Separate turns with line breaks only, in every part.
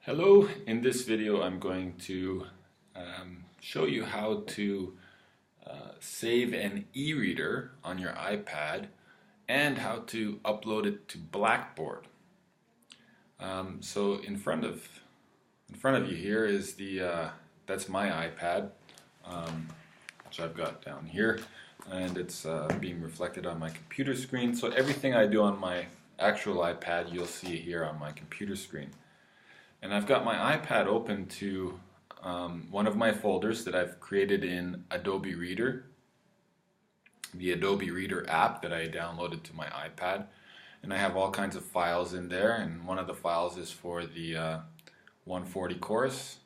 Hello, in this video I'm going to show you how to save an e-reader on your iPad and how to upload it to Blackboard. So in front of you here is that's my iPad, which I've got down here, and it's being reflected on my computer screen. So everything I do on my actual iPad you'll see here on my computer screen. And I've got my iPad open to one of my folders that I've created in Adobe Reader, the Adobe Reader app that I downloaded to my iPad. And I have all kinds of files in there, and one of the files is for the 140 course.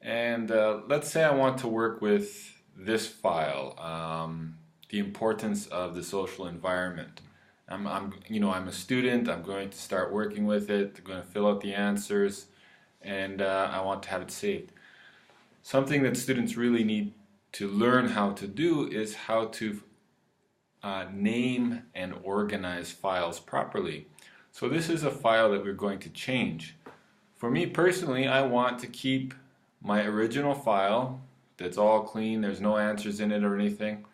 And let's say I want to work with this file, the importance of the social environment. I'm a student. I'm going to start working with it. I'm going to fill out the answers, and I want to have it saved. Something that students really need to learn how to do is how to name and organize files properly. So this is a file that we're going to change. For me personally, I want to keep my original file that's all clean. There's no answers in it or anything,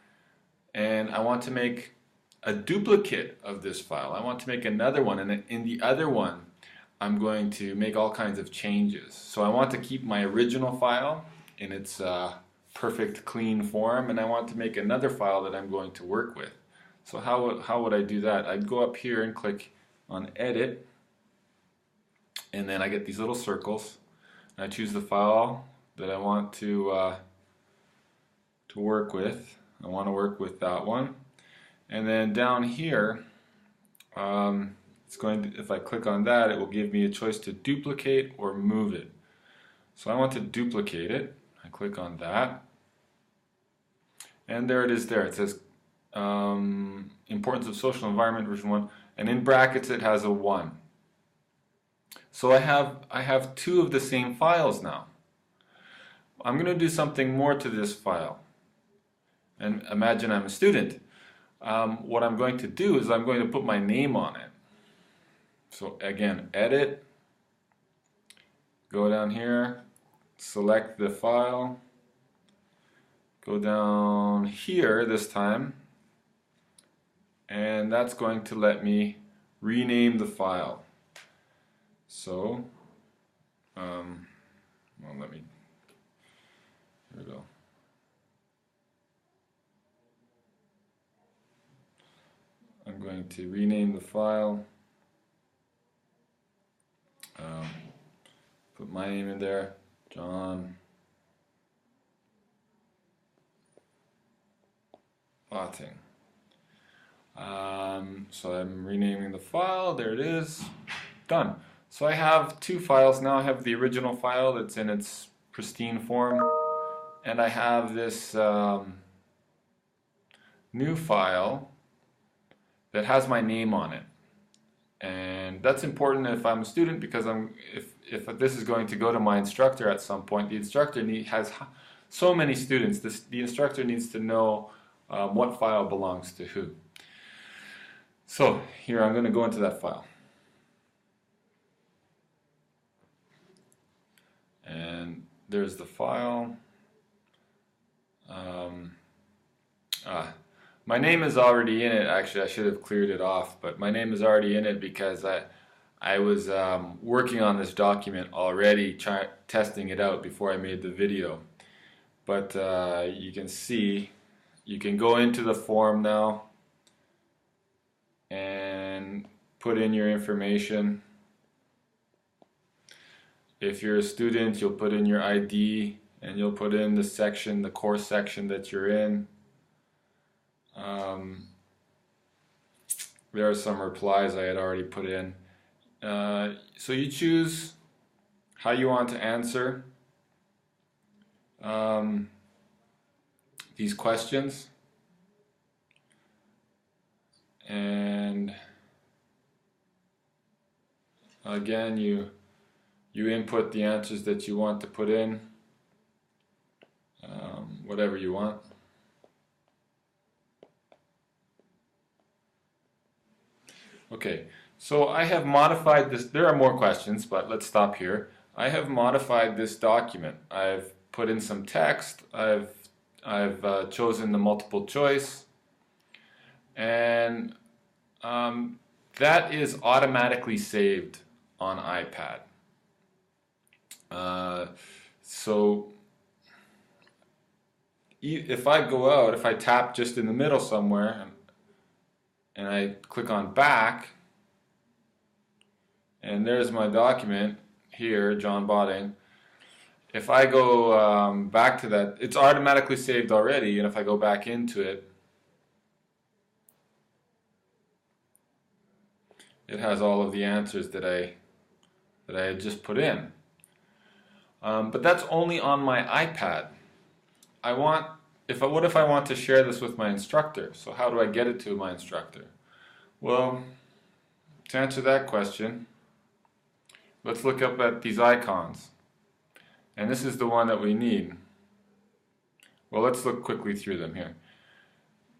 and I want to make a duplicate of this file. I want to make another one, and in the other one I'm going to make all kinds of changes. So I want to keep my original file in its perfect clean form, and I want to make another file that I'm going to work with. So how would I do that? I'd go up here and click on Edit, and then I get these little circles, and I choose the file that I want to work with. I want to work with that one. And then down here, if I click on that, it will give me a choice to duplicate or move it. So I want to duplicate it. I click on that, and there it is there. It says Importance of Social Environment version 1, and in brackets it has a 1. So I have two of the same files now. I'm going to do something more to this file. And imagine I'm a student. What I'm going to do is I'm going to put my name on it. So again, Edit, go down here, select the file, go down here this time, and that's going to let me rename the file. So, here we go. I'm going to rename the file, put my name in there, John Botting. So I'm renaming the file, there it is, done. So I have two files now. I have the original file that's in its pristine form, and I have this new file that has my name on it. And that's important if I'm a student, because if this is going to go to my instructor at some point, the instructor has so many students, the instructor needs to know what file belongs to who. So here I'm going to go into that file. And there's the file. My name is already in it. Actually, I should have cleared it off, but my name is already in it because I was working on this document already, testing it out before I made the video. But you can see, you can go into the form now and put in your information. If you're a student, you'll put in your ID, and you'll put in the section, the course section that you're in. There are some replies I had already put in. So you choose how you want to answer these questions, and again you input the answers that you want to put in, whatever you want. Okay, so I have modified this. There are more questions, but let's stop here. I have modified this document. I've put in some text. I've chosen the multiple choice, and that is automatically saved on iPad. So if I go out, if I tap just in the middle somewhere and I click on back, and there's my document here, John Botting. If I go back to that, it's automatically saved already, and if I go back into it, it has all of the answers that I had just put in. But that's only on my iPad. What if I want to share this with my instructor? So how do I get it to my instructor? Well, to answer that question, let's look up at these icons. And this is the one that we need. Well, let's look quickly through them here.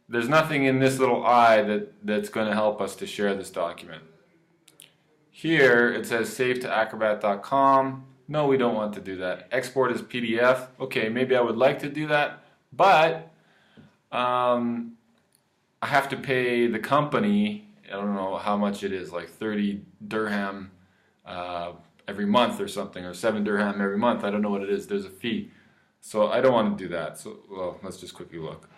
There's nothing in this little eye that's going to help us to share this document. Here it says save to acrobat.com. No, we don't want to do that. Export as PDF. Okay, maybe I would like to do that, but I have to pay the company, I don't know how much it is, like 30 dirham every month or something, or 7 dirham every month. I don't know what it is. There's a fee. So I don't want to do that. So, well, let's just quickly look.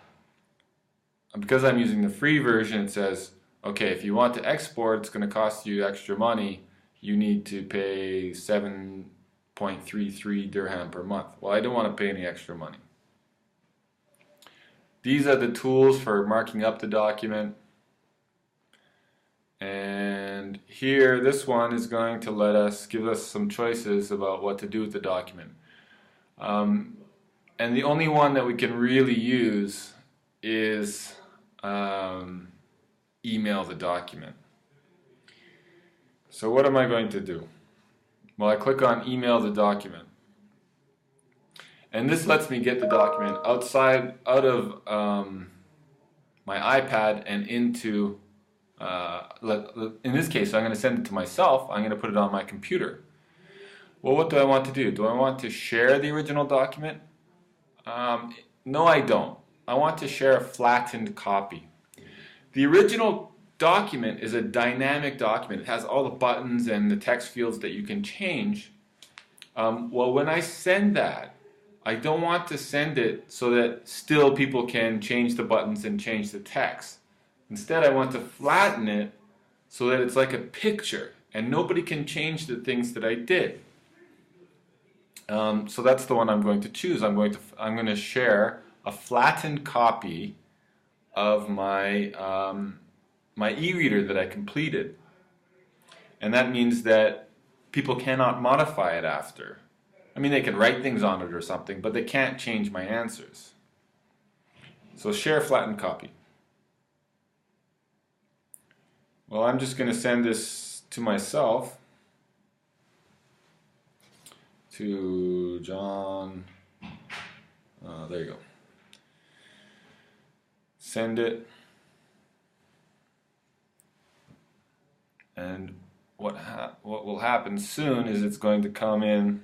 Because I'm using the free version, it says, okay, if you want to export, it's going to cost you extra money. You need to pay 7.33 dirham per month. Well, I don't want to pay any extra money. These are the tools for marking up the document. And here, this one is going to give us some choices about what to do with the document. And the only one that we can really use is email the document. So what am I going to do? Well, I click on email the document. And this lets me get the document out of my iPad and into, in this case, I'm going to send it to myself. I'm going to put it on my computer. Well, what do I want to do? Do I want to share the original document? No, I don't. I want to share a flattened copy. The original document is a dynamic document. It has all the buttons and the text fields that you can change. Well, when I send that, I don't want to send it so that still people can change the buttons and change the text. Instead, I want to flatten it so that it's like a picture and nobody can change the things that I did. So that's the one I'm going to choose. I'm going to share a flattened copy of my my e-reader that I completed, and that means that people cannot modify it after. I mean, they can write things on it or something, but they can't change my answers. So share flattened copy. Well, I'm just going to send this to myself, to John. There you go. Send it. And what will happen soon is it's going to come in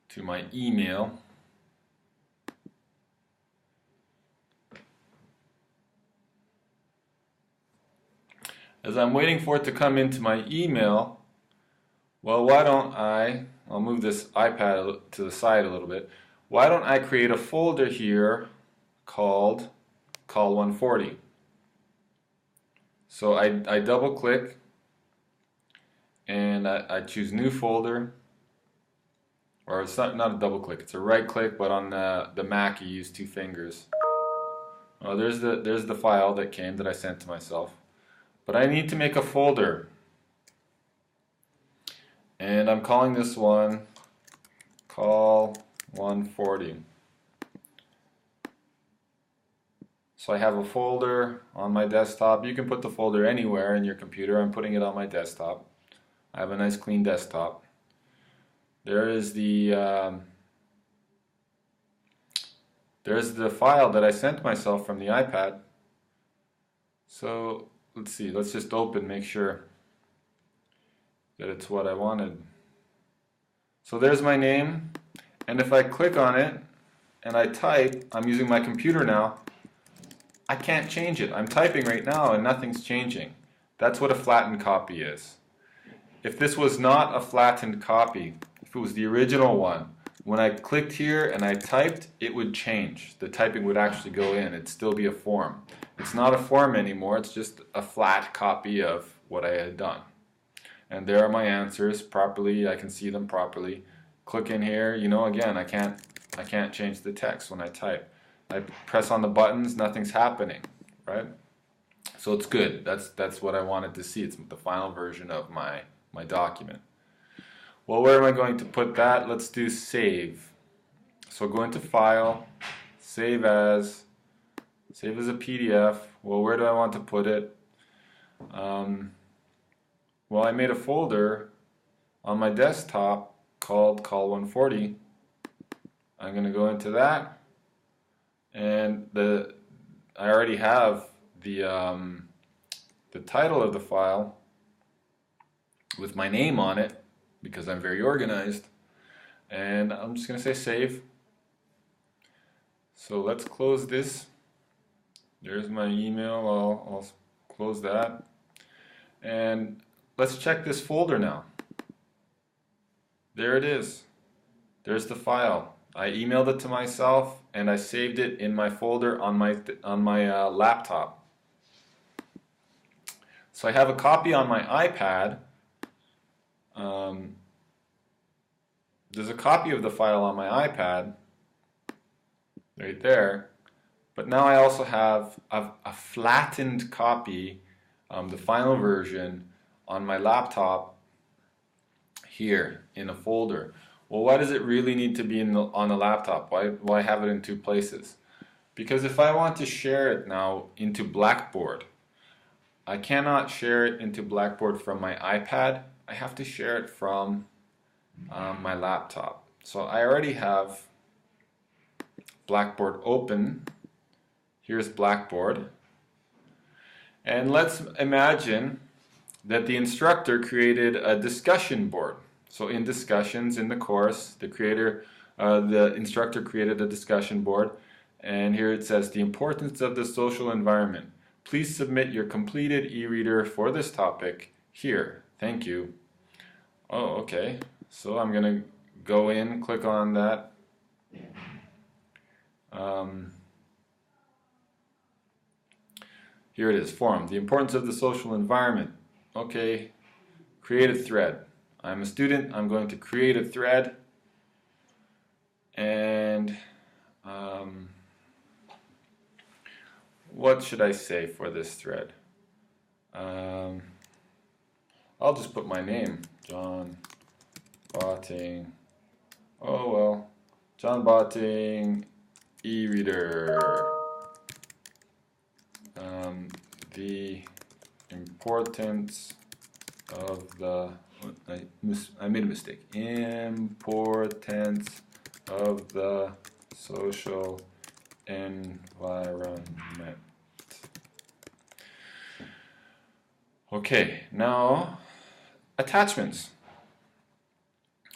to my email. As I'm waiting for it to come into my email, well, why don't I'll move this iPad to the side a little bit. Why don't I create a folder here called Call 140? So I double click and I choose new folder, or it's not a double click, it's a right click, but on the Mac you use 2 fingers. Well, there's the file that I sent to myself. But I need to make a folder. And I'm calling this one Call 140. So I have a folder on my desktop. You can put the folder anywhere in your computer. I'm putting it on my desktop. I have a nice clean desktop. There is there's the file that I sent myself from the iPad. So let's see, let's just make sure that it's what I wanted. So there's my name, and if I click on it and I type, I'm using my computer now, I can't change it. I'm typing right now and nothing's changing. That's what a flattened copy is. If this was not a flattened copy, if it was the original one, when I clicked here and I typed, it would change. The typing would actually go in. It'd still be a form. It's not a form anymore, it's just a flat copy of what I had done. And there are my answers properly. I can see them properly. Click in here, you know, again, I can't change the text when I type. I press on the buttons, nothing's happening, right? So it's good. That's what I wanted to see. It's the final version of my document. Well, where am I going to put that? Let's do save. So go into File, Save as a PDF. Well, where do I want to put it? Well, I made a folder on my desktop called Call 140. I'm going to go into that, and I already have the title of the file with my name on it because I'm very organized, and I'm just going to say save. So let's close this. There's my email. I'll close that, and let's check this folder now. There it is. There's the file. I emailed it to myself and I saved it in my folder on my laptop. So I have a copy on my iPad. There's a copy of the file on my iPad right there, but now I also have a flattened copy, the final version, on my laptop here in a folder. Well, why does it really need to be on the laptop? Why have it in two places? Because if I want to share it now into Blackboard, I cannot share it into Blackboard from my iPad. I have to share it from my laptop. So I already have Blackboard open. Here's Blackboard. And let's imagine that the instructor created a discussion board. So in discussions in the course, the instructor created a discussion board, and here it says the importance of the social environment. Please submit your completed e-reader for this topic here. Thank you. Oh, okay. So I'm going to go in, click on that. Here it is, forum. The importance of the social environment. Okay, create a thread. I'm a student, I'm going to create a thread, and what should I say for this thread? I'll just put my name, John Botting. Oh well, John Botting, e-reader. The importance of the I made a mistake. Importance of the social environment. Okay, now attachments.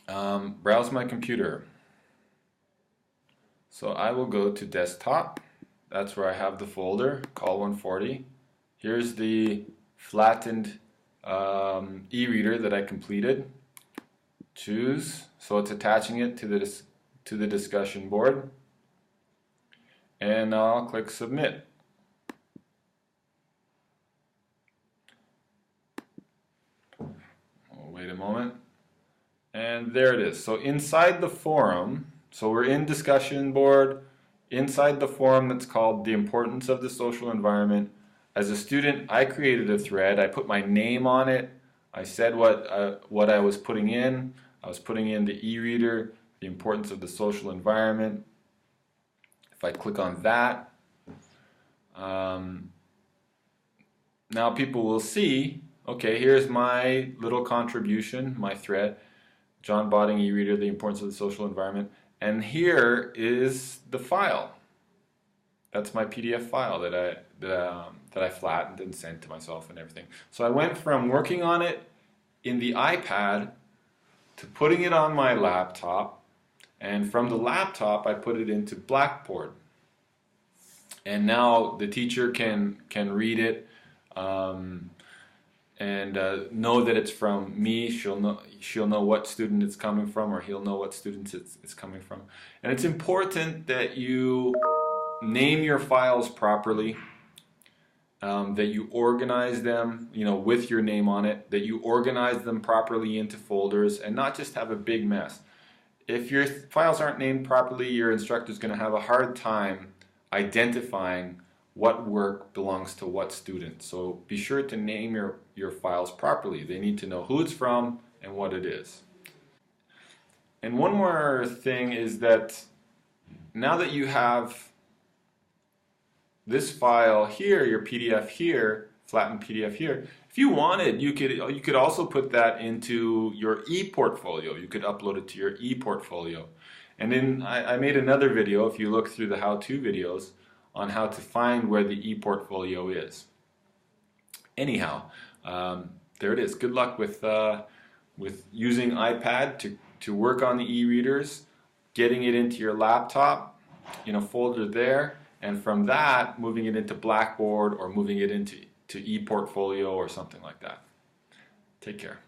Browse my computer. So I will go to desktop. That's where I have the folder, Call 140. Here's the flattened e-reader that I completed. Choose, so it's attaching it to the discussion board, and I'll click submit. Wait a moment, and there it is. So inside the forum, so we're in discussion board, inside the forum that's called the importance of the social environment. As a student, I created a thread. I put my name on it. I said what I was putting in. I was putting in the e-reader, the importance of the social environment. If I click on that, now people will see, okay, here's my little contribution, my thread, John Botting e-reader, the importance of the social environment, and here is the file. That's my PDF file that I flattened and sent to myself and everything. So I went from working on it in the iPad to putting it on my laptop, and from the laptop I put it into Blackboard. And now the teacher can read it and know that it's from me. She'll know what student it's coming from, or he'll know what students it's coming from. And it's important that you name your files properly, that you organize them, with your name on it, that you organize them properly into folders, and not just have a big mess. If your files aren't named properly, your instructor is going to have a hard time identifying what work belongs to what student. So be sure to name your files properly. They need to know who it's from and what it is. And one more thing is that now that you have this file here, your PDF here, flattened PDF here, if you wanted, you could also put that into your ePortfolio. You could upload it to your ePortfolio. And then I made another video, if you look through the how-to videos, on how to find where the ePortfolio is. Anyhow, there it is. Good luck with using iPad to work on the e-readers, getting it into your laptop in a folder there, and from that, moving it into Blackboard or moving it into ePortfolio or something like that. Take care.